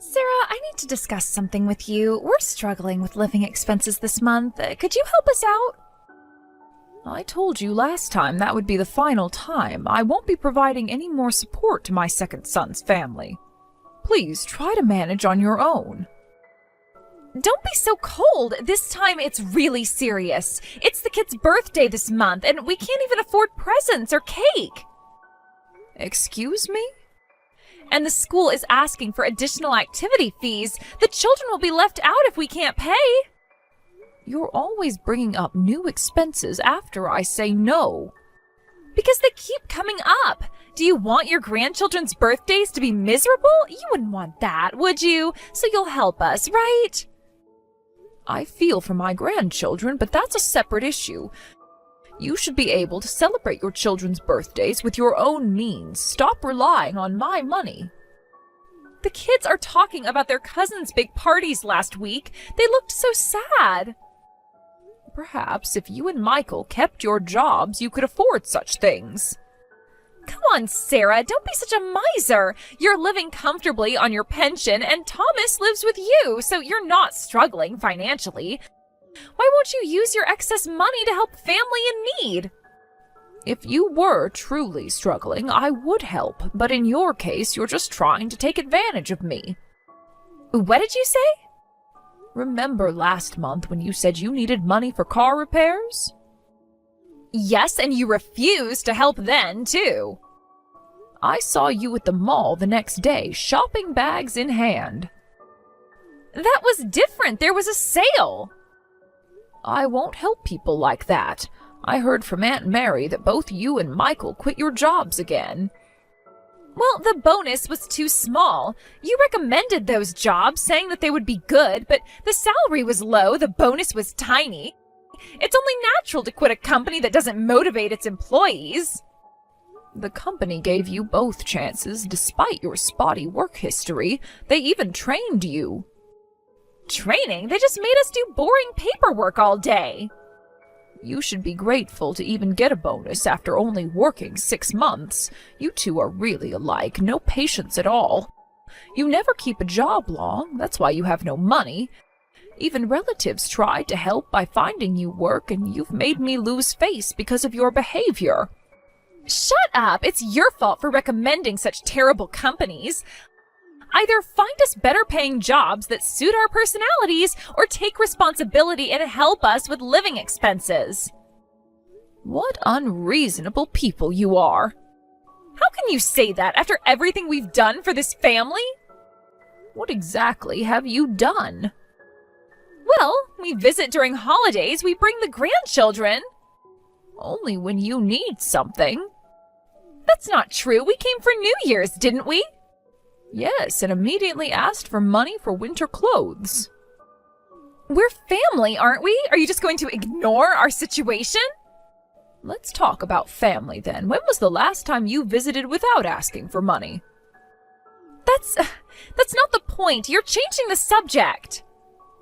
Sarah, I need to discuss something with you. We're struggling with living expenses this month. Could you help us out? I told you last time that would be the final time. I won't be providing any more support to my second son's family. Please try to manage on your own. Don't be so cold. This time it's really serious. It's the kid's birthday this month, and we can't even afford presents or cake. Excuse me? And the school is asking for additional activity fees. The children will be left out if we can't pay. You're always bringing up new expenses after I say no. Because they keep coming up. Do you want your grandchildren's birthdays to be miserable? You wouldn't want that, would you? So you'll help us, right? I feel for my grandchildren, but that's a separate issue. You should be able to celebrate your children's birthdays with your own means. Stop relying on my money. The kids are talking about their cousins' big parties last week. They looked so sad. Perhaps if you and Michael kept your jobs, you could afford such things. Come on, Sarah, don't be such a miser. You're living comfortably on your pension, and Thomas lives with you, so you're not struggling financially. Why won't you use your excess money to help family in need? If you were truly struggling, I would help, but in your case, you're just trying to take advantage of me. What did you say? Remember last month when you said you needed money for car repairs? Yes, and you refused to help then, too. I saw you at the mall the next day, shopping bags in hand. That was different. There was a sale. I won't help people like that. I heard from Aunt Mary that both you and Michael quit your jobs again. Well, the bonus was too small. You recommended those jobs, saying that they would be good, but the salary was low, the bonus was tiny. It's only natural to quit a company that doesn't motivate its employees. The company gave you both chances despite your spotty work history. They even trained you. Training? They just made us do boring paperwork all day. You should be grateful to even get a bonus after only working 6 months. You two are really alike, no patience at all. You never keep a job long, that's why you have no money. Even relatives tried to help by finding you work, and you've made me lose face because of your behavior. Shut up! It's your fault for recommending such terrible companies. Either find us better-paying jobs that suit our personalities, or take responsibility and help us with living expenses. What unreasonable people you are. How can you say that after everything we've done for this family? What exactly have you done? Well, we visit during holidays, we bring the grandchildren. Only when you need something. That's not true. We came for New Year's, didn't we? Yes, and immediately asked for money for winter clothes. We're family, aren't we? Are you just going to ignore our situation? Let's talk about family then. When was the last time you visited without asking for money? That's not the point. You're changing the subject.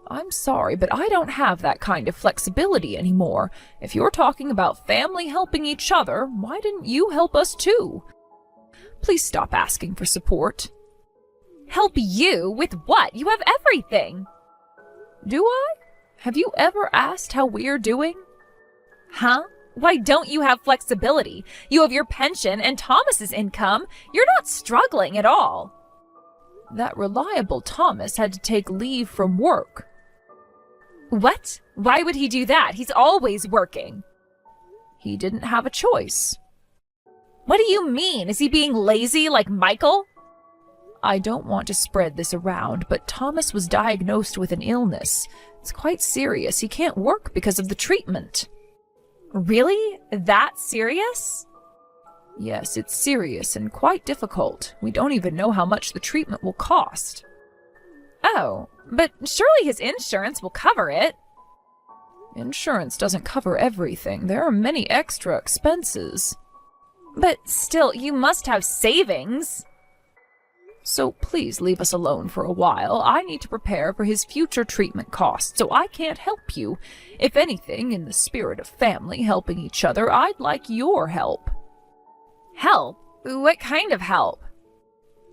I'm sorry, but I don't have that kind of flexibility anymore. If you're talking about family helping each other, why didn't you help us too? Please stop asking for support. Help you? With what? You have everything. Do I? Have you ever asked how we're doing? Huh? Why don't you have flexibility? You have your pension and Thomas's income. You're not struggling at all. That reliable Thomas had to take leave from work. What? Why would he do that? He's always working. He didn't have a choice. What do you mean? Is he being lazy like Michael? I don't want to spread this around, but Thomas was diagnosed with an illness. It's quite serious. He can't work because of the treatment. Really? That serious? Yes, it's serious and quite difficult. We don't even know how much the treatment will cost. Oh, but surely his insurance will cover it. Insurance doesn't cover everything. There are many extra expenses. But still, you must have savings. So please leave us alone for a while. I need to prepare for his future treatment costs, so I can't help you. If anything, in the spirit of family helping each other, I'd like your help. Help? What kind of help?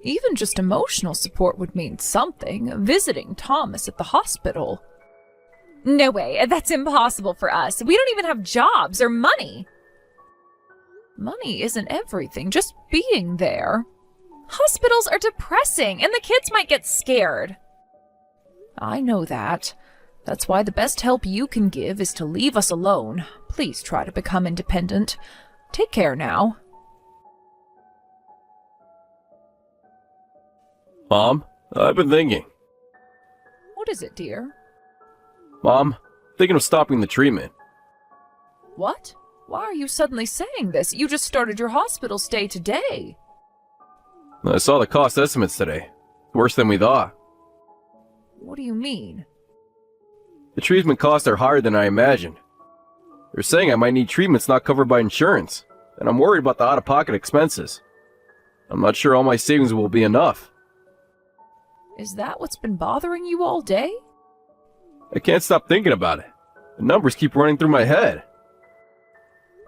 Even just emotional support would mean something, visiting Thomas at the hospital. No way, that's impossible for us. We don't even have jobs or money. Money isn't everything, just being there. Hospitals are depressing, and the kids might get scared. I know that. That's why the best help you can give is to leave us alone. Please try to become independent. Take care now. Mom, I've been thinking. What is it, dear? Mom, thinking of stopping the treatment. What? Why are you suddenly saying this? You just started your hospital stay today. I saw the cost estimates today. Worse than we thought. What do you mean? The treatment costs are higher than I imagined. They're saying I might need treatments not covered by insurance, and I'm worried about the out-of-pocket expenses. I'm not sure all my savings will be enough. Is that what's been bothering you all day? I can't stop thinking about it. The numbers keep running through my head.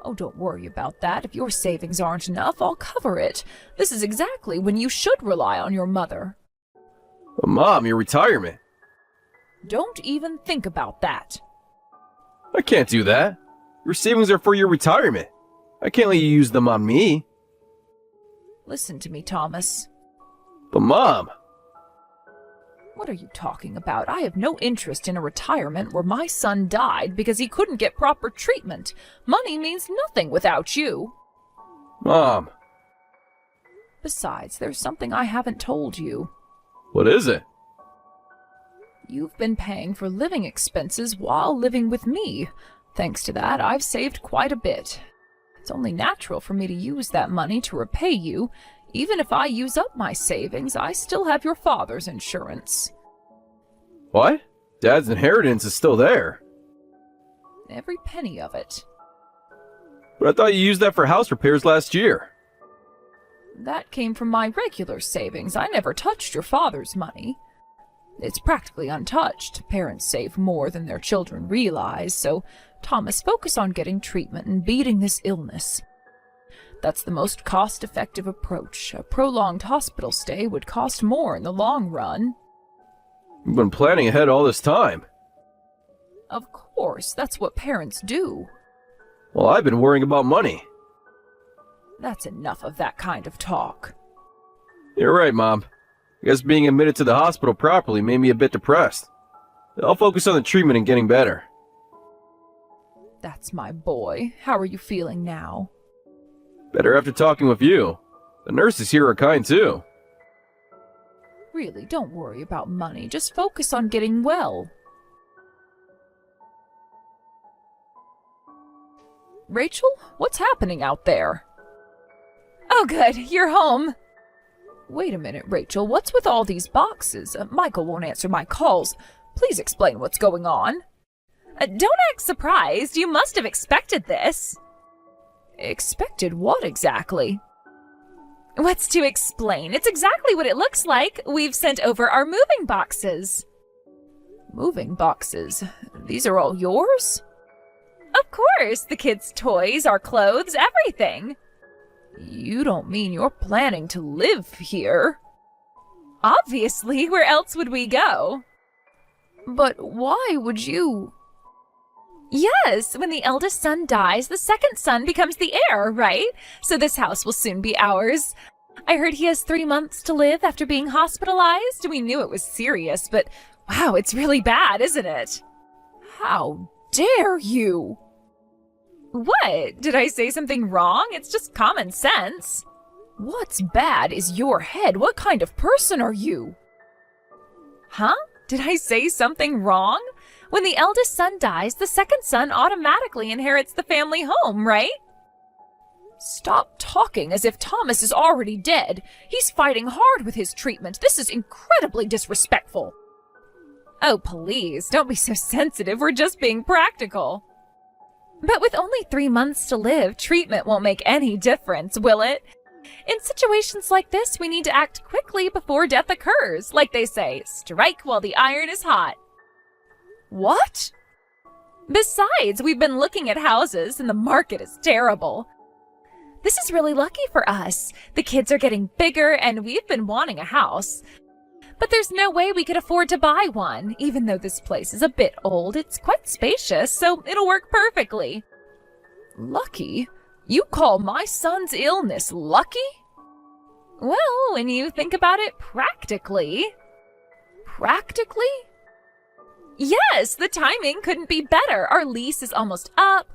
Oh, don't worry about that. If your savings aren't enough, I'll cover it. This is exactly when you should rely on your mother. But Mom, your retirement. Don't even think about that. I can't do that. Your savings are for your retirement. I can't let you use them on me. Listen to me, Thomas. But Mom... What are you talking about? I have no interest in a retirement where my son died because he couldn't get proper treatment. Money means nothing without you. Mom... Besides, there's something I haven't told you. What is it? You've been paying for living expenses while living with me. Thanks to that, I've saved quite a bit. It's only natural for me to use that money to repay you. Even if I use up my savings, I still have your father's insurance. What? Dad's inheritance is still there. Every penny of it. But I thought you used that for house repairs last year. That came from my regular savings. I never touched your father's money. It's practically untouched. Parents save more than their children realize, so Thomas, focus on getting treatment and beating this illness. That's the most cost-effective approach. A prolonged hospital stay would cost more in the long run. You've been planning ahead all this time. Of course, that's what parents do. Well, I've been worrying about money. That's enough of that kind of talk. You're right, Mom. I guess being admitted to the hospital properly made me a bit depressed. I'll focus on the treatment and getting better. That's my boy. How are you feeling now? Better after talking with you. The nurses here are kind too. Really, don't worry about money. Just focus on getting well. Rachel, what's happening out there? Oh good, you're home. Wait a minute, Rachel. What's with all these boxes? Michael won't answer my calls. Please explain what's going on. Don't act surprised. You must have expected this. Expected what exactly? What's to explain? It's exactly what it looks like. We've sent over our moving boxes. Moving boxes? These are all yours? Of course. The kids' toys, our clothes, everything. You don't mean you're planning to live here? Obviously. Where else would we go? But why would you? Yes, when the eldest son dies, the second son becomes the heir, right? So this house will soon be ours. I heard he has 3 months to live after being hospitalized. We knew it was serious, but wow, it's really bad, isn't it? How dare you? What? Did I say something wrong? It's just common sense. What's bad is your head. What kind of person are you? Huh? Did I say something wrong? When the eldest son dies, the second son automatically inherits the family home, right? Stop talking as if Thomas is already dead. He's fighting hard with his treatment. This is incredibly disrespectful. Oh, please, don't be so sensitive. We're just being practical. But with only 3 months to live, treatment won't make any difference, will it? In situations like this, we need to act quickly before death occurs. Like they say, strike while the iron is hot. What? Besides, we've been looking at houses and the market is terrible. This is really lucky for us. The kids are getting bigger and we've been wanting a house. But there's no way we could afford to buy one. Even though this place is a bit old, it's quite spacious, so it'll work perfectly. Lucky? You call my son's illness lucky? Well, when you think about it practically. Practically? Yes, the timing couldn't be better. Our lease is almost up.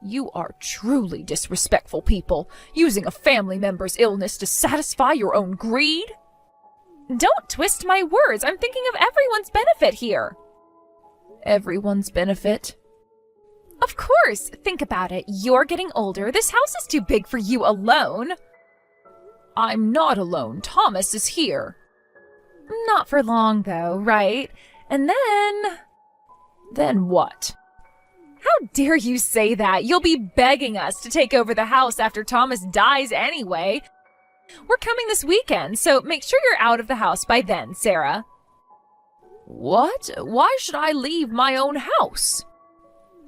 You are truly disrespectful people, using a family member's illness to satisfy your own greed. Don't twist my words. I'm thinking of everyone's benefit here. Everyone's benefit? Of course. Think about it. You're getting older. This house is too big for you alone. I'm not alone. Thomas is here. Not for long, though, right? And then... Then what? How dare you say that? You'll be begging us to take over the house after Thomas dies anyway. We're coming this weekend, so make sure you're out of the house by then, Sarah. What? Why should I leave my own house?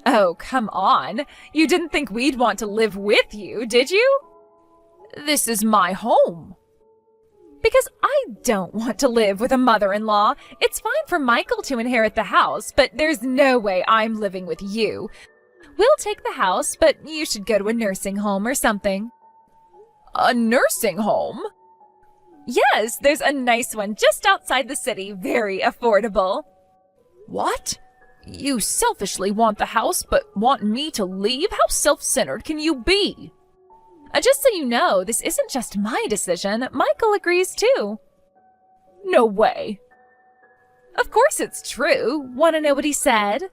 Oh, come on. You didn't think we'd want to live with you, did you? This is my home. Because I don't want to live with a mother-in-law. It's fine for Michael to inherit the house, but there's no way I'm living with you. We'll take the house, but you should go to a nursing home or something. A nursing home? Yes, there's a nice one just outside the city, very affordable. What? You selfishly want the house, but want me to leave? How self-centered can you be? Just so you know, this isn't just my decision. Michael agrees too. No way. Of course it's true. Want to know what he said?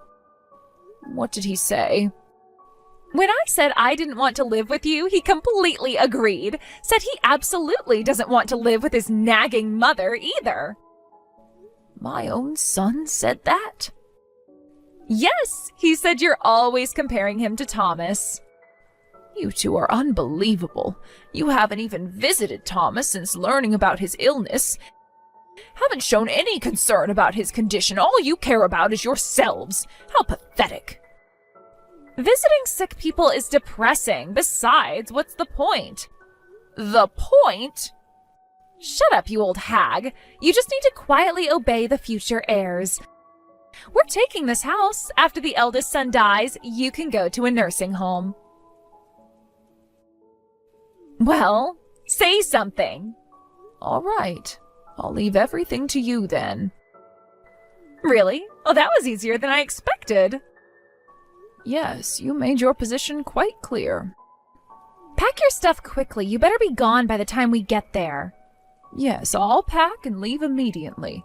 What did he say? When I said I didn't want to live with you, he completely agreed. Said he absolutely doesn't want to live with his nagging mother either. My own son said that? Yes, he said you're always comparing him to Thomas. You two are unbelievable. You haven't even visited Thomas since learning about his illness. Haven't shown any concern about his condition. All you care about is yourselves. How pathetic. Visiting sick people is depressing. Besides, what's the point? The point? Shut up, you old hag. You just need to quietly obey the future heirs. We're taking this house. After the eldest son dies, you can go to a nursing home. Well, say something. All right. I'll leave everything to you then. Really? Oh, that was easier than I expected. Yes, you made your position quite clear. Pack your stuff quickly. You better be gone by the time we get there. Yes, I'll pack and leave immediately.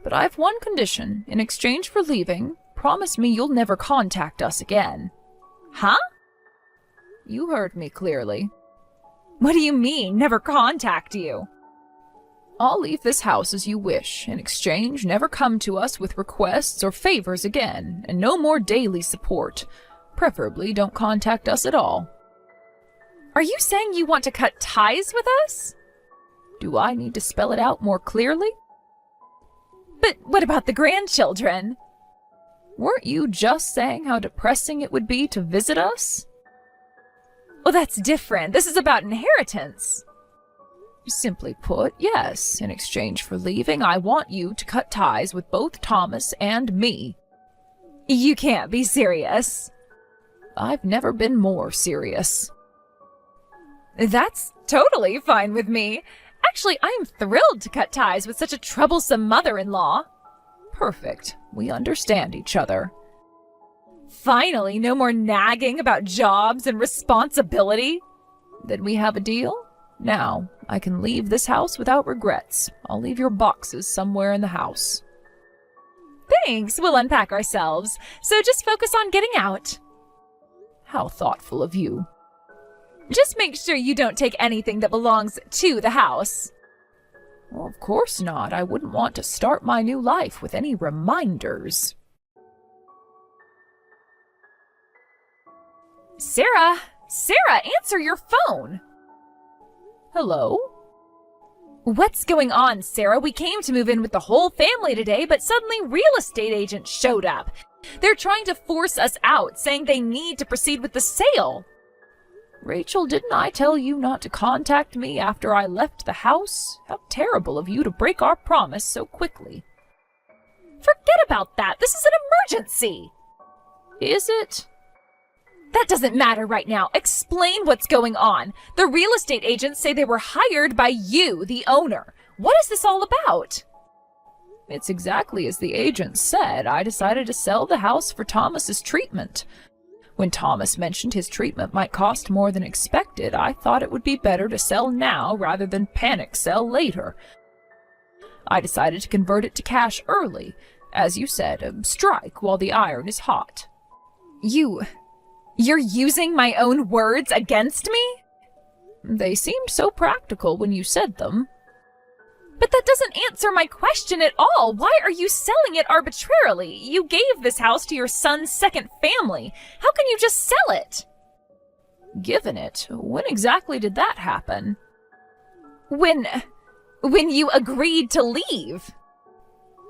But I've one condition. In exchange for leaving, promise me you'll never contact us again. Huh? You heard me clearly. What do you mean, never contact you? I'll leave this house as you wish. In exchange, never come to us with requests or favors again, and no more daily support. Preferably don't contact us at all. Are you saying you want to cut ties with us? Do I need to spell it out more clearly? But what about the grandchildren? Weren't you just saying how depressing it would be to visit us? Well, that's different. This is about inheritance. Simply put, yes. In exchange for leaving, I want you to cut ties with both Thomas and me. You can't be serious. I've never been more serious. That's totally fine with me. Actually, I'm thrilled to cut ties with such a troublesome mother-in-law. Perfect. We understand each other. Finally, no more nagging about jobs and responsibility. Then we have a deal? Now, I can leave this house without regrets. I'll leave your boxes somewhere in the house. Thanks, we'll unpack ourselves. So just focus on getting out. How thoughtful of you. Just make sure you don't take anything that belongs to the house. Well, of course not. I wouldn't want to start my new life with any reminders. Sarah, answer your phone. Hello? What's going on, Sarah? We came to move in with the whole family today, but suddenly real estate agents showed up. They're trying to force us out, saying they need to proceed with the sale. Rachel, didn't I tell you not to contact me after I left the house? How terrible of you to break our promise so quickly. Forget about that. This is an emergency. Is it? That doesn't matter right now. Explain what's going on. The real estate agents say they were hired by you, the owner. What is this all about? It's exactly as the agent said. I decided to sell the house for Thomas's treatment. When Thomas mentioned his treatment might cost more than expected, I thought it would be better to sell now rather than panic sell later. I decided to convert it to cash early. As you said, strike while the iron is hot. You're using my own words against me? They seemed so practical when you said them. But that doesn't answer my question at all. Why are you selling it arbitrarily? You gave this house to your son's second family. How can you just sell it? Given it? When exactly did that happen? When you agreed to leave.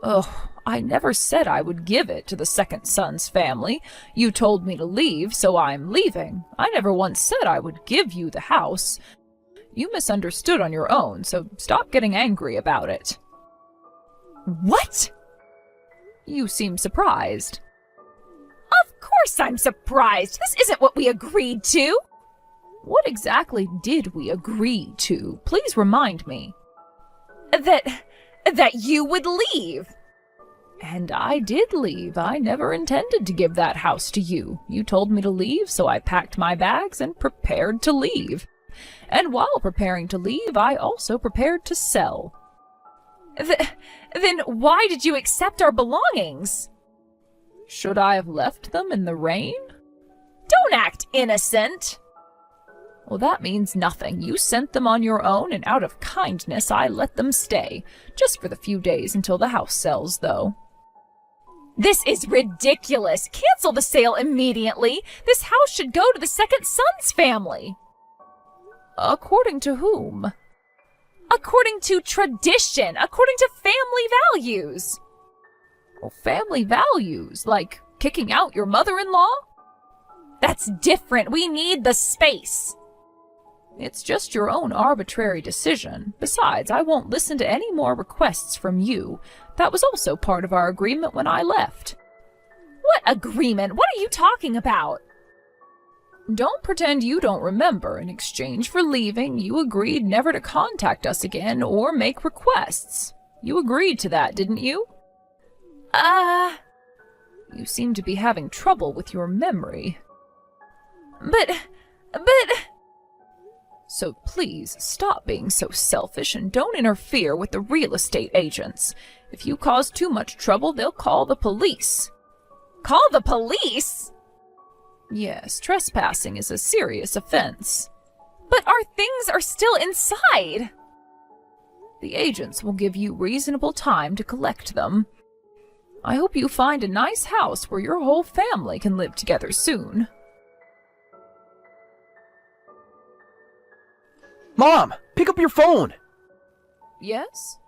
Ugh, I never said I would give it to the second son's family. You told me to leave, so I'm leaving. I never once said I would give you the house. You misunderstood on your own, so stop getting angry about it. What? You seem surprised. Of course I'm surprised. This isn't what we agreed to. What exactly did we agree to? Please remind me. That you would leave. And I did leave. I never intended to give that house to you. You told me to leave, so I packed my bags and prepared to leave. And while preparing to leave, I also prepared to sell. Then why did you accept our belongings? Should I have left them in the rain? Don't act innocent. Well, that means nothing. You sent them on your own, and out of kindness, I let them stay. Just for the few days until the house sells, though. This is ridiculous. Cancel the sale immediately. This house should go to the second son's family. According to whom? According to tradition. According to family values. Well, family values? Like kicking out your mother-in-law? That's different. We need the space. It's just your own arbitrary decision. Besides, I won't listen to any more requests from you. That was also part of our agreement when I left. What agreement? What are you talking about? Don't pretend you don't remember. In exchange for leaving, you agreed never to contact us again or make requests. You agreed to that, didn't you? You seem to be having trouble with your memory. But... So please, stop being so selfish and don't interfere with the real estate agents. If you cause too much trouble, they'll call the police. Call the police? Yes, trespassing is a serious offense. But our things are still inside. The agents will give you reasonable time to collect them. I hope you find a nice house where your whole family can live together soon. Mom, pick up your phone! Yes?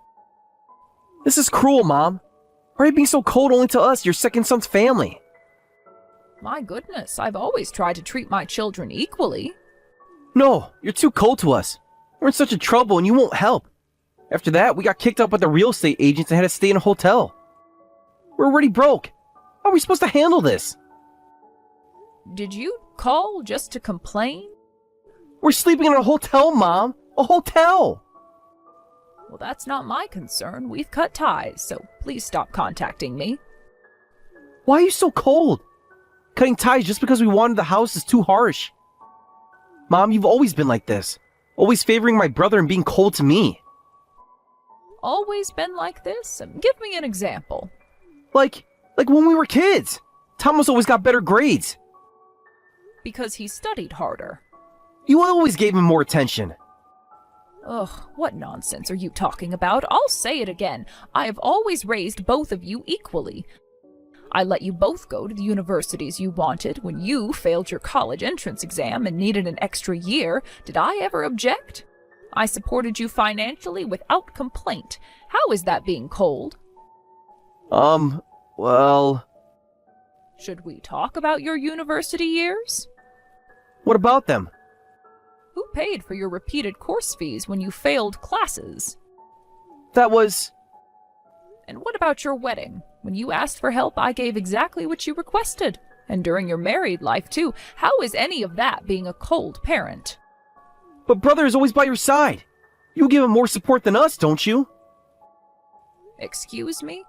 This is cruel, Mom. Why are you being so cold only to us, your second son's family? My goodness, I've always tried to treat my children equally. No, you're too cold to us. We're in such a trouble and you won't help. After that, we got kicked out by the real estate agents and had to stay in a hotel. We're already broke. How are we supposed to handle this? Did you call just to complain? We're sleeping in a hotel, Mom. A hotel! Well, that's not my concern. We've cut ties, so please stop contacting me. Why are you so cold? Cutting ties just because we wanted the house is too harsh. Mom, you've always been like this. Always favoring my brother and being cold to me. Always been like this? Give me an example. Like when we were kids. Thomas always got better grades. Because he studied harder. You always gave him more attention. Ugh, what nonsense are you talking about? I'll say it again. I have always raised both of you equally. I let you both go to the universities you wanted. When you failed your college entrance exam and needed an extra year, did I ever object? I supported you financially without complaint. How is that being cold? Well... Should we talk about your university years? What about them? paid for your repeated course fees when you failed classes. That was... And what about your wedding? When you asked for help, I gave exactly what you requested. And during your married life, too. How is any of that being a cold parent? But brother is always by your side. You give him more support than us, don't you? Excuse me?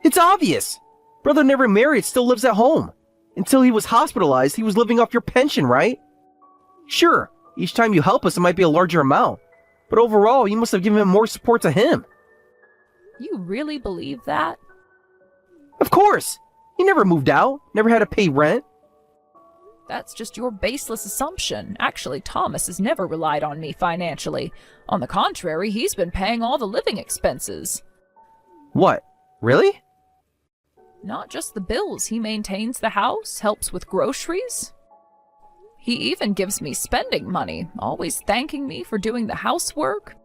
It's obvious. Brother never married, still lives at home. Until he was hospitalized, he was living off your pension, right? Sure, each time you help us, it might be a larger amount. But overall, you must have given him more support to him. You really believe that? Of course! He never moved out, never had to pay rent. That's just your baseless assumption. Actually, Thomas has never relied on me financially. On the contrary, he's been paying all the living expenses. What? Really? Not just the bills. He maintains the house, helps with groceries. He even gives me spending money, always thanking me for doing the housework.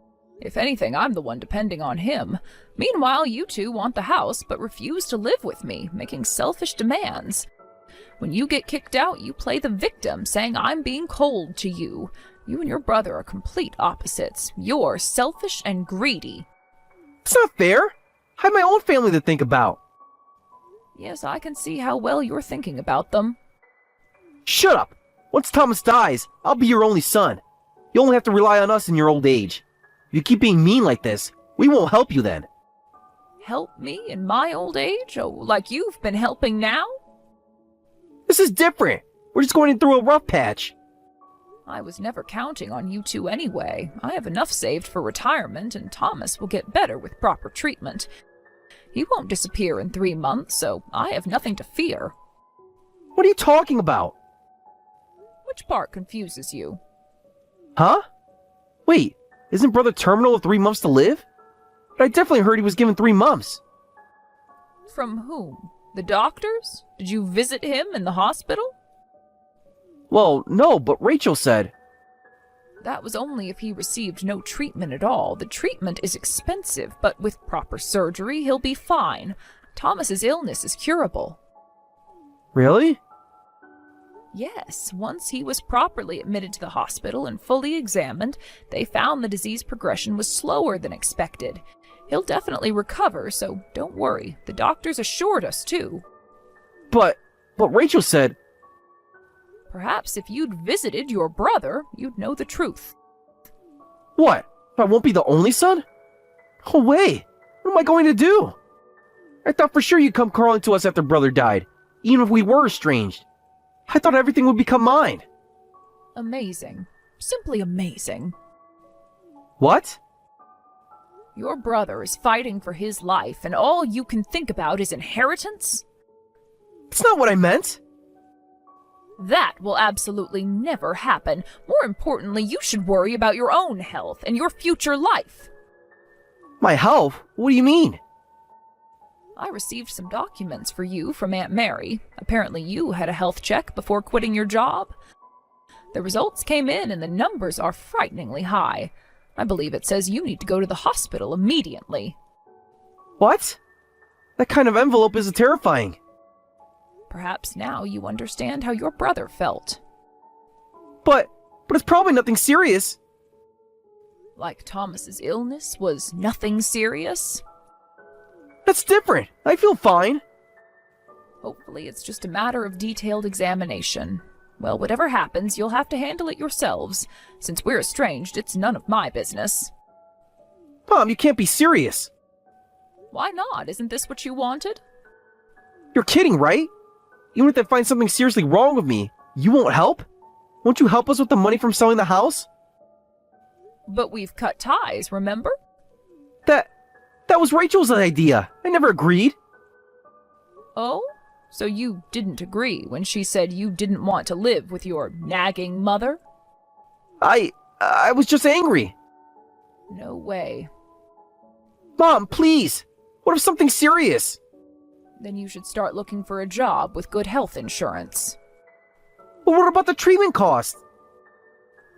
If anything, I'm the one depending on him. Meanwhile, you two want the house, but refuse to live with me, making selfish demands. When you get kicked out, you play the victim, saying I'm being cold to you. You and your brother are complete opposites. You're selfish and greedy. It's not fair. I have my own family to think about. Yes, I can see how well you're thinking about them. Shut up! Once Thomas dies, I'll be your only son. You only have to rely on us in your old age. If you keep being mean like this, we won't help you then. Help me in my old age? Oh, like you've been helping now? This is different. We're just going through a rough patch. I was never counting on you two anyway. I have enough saved for retirement, and Thomas will get better with proper treatment. He won't disappear in 3 months, so I have nothing to fear. What are you talking about? Which part confuses you? Huh? Wait, isn't brother terminal with 3 months to live? But I definitely heard he was given 3 months. From whom? The doctors? Did you visit him in the hospital? Well, no, but Rachel said... That was only if he received no treatment at all. The treatment is expensive, but with proper surgery, he'll be fine. Thomas's illness is curable. Really? Yes, once he was properly admitted to the hospital and fully examined, they found the disease progression was slower than expected. He'll definitely recover, so don't worry. The doctors assured us, too. But Rachel said... Perhaps if you'd visited your brother, you'd know the truth. What? I won't be the only son? No way! What am I going to do? I thought for sure you'd come crawling to us after brother died, even if we were estranged. I thought everything would become mine. Amazing. Simply amazing. What? Your brother is fighting for his life, and all you can think about is inheritance? That's not what I meant. That will absolutely never happen. More importantly, you should worry about your own health and your future life. My health? What do you mean? I received some documents for you from Aunt Mary. Apparently you had a health check before quitting your job. The results came in and the numbers are frighteningly high. I believe it says you need to go to the hospital immediately. What? That kind of envelope is terrifying. Perhaps now you understand how your brother felt. But it's probably nothing serious. Like Thomas's illness was nothing serious? That's different. I feel fine. Hopefully it's just a matter of detailed examination. Well, whatever happens, you'll have to handle it yourselves. Since we're estranged, it's none of my business. Mom, you can't be serious. Why not? Isn't this what you wanted? You're kidding, right? Even if they find something seriously wrong with me, you won't help? Won't you help us with the money from selling the house? But we've cut ties, remember? That was Rachel's idea. I never agreed. Oh? So you didn't agree when she said you didn't want to live with your nagging mother? I was just angry. No way. Mom, please. What if something's serious? Then you should start looking for a job with good health insurance. But what about the treatment cost?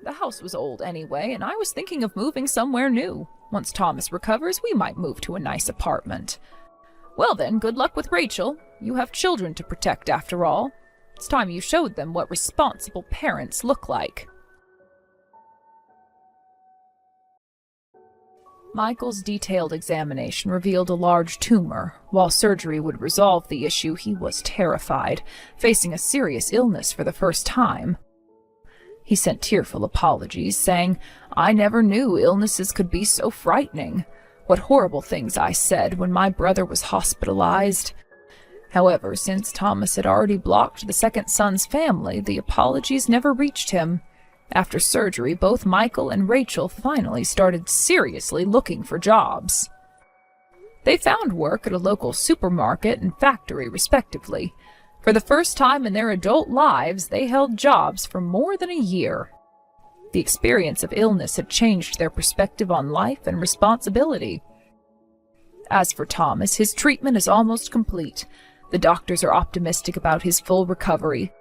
The house was old anyway, and I was thinking of moving somewhere new. Once Thomas recovers, we might move to a nice apartment. Well then, good luck with Rachel. You have children to protect after all. It's time you showed them what responsible parents look like. Michael's detailed examination revealed a large tumor. While surgery would resolve the issue, he was terrified, facing a serious illness for the first time. He sent tearful apologies, saying, "I never knew illnesses could be so frightening. What horrible things I said when my brother was hospitalized." However, since Thomas had already blocked the second son's family, the apologies never reached him. After surgery, both Michael and Rachel finally started seriously looking for jobs. They found work at a local supermarket and factory, respectively. For the first time in their adult lives, they held jobs for more than a year. The experience of illness had changed their perspective on life and responsibility. As for Thomas, his treatment is almost complete. The doctors are optimistic about his full recovery.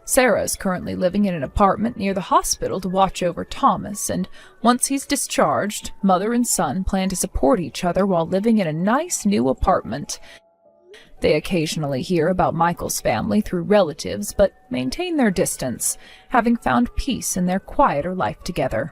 Sarah is currently living in an apartment near the hospital to watch over Thomas, and once he's discharged, mother and son plan to support each other while living in a nice new apartment. They occasionally hear about Michael's family through relatives, but maintain their distance, having found peace in their quieter life together.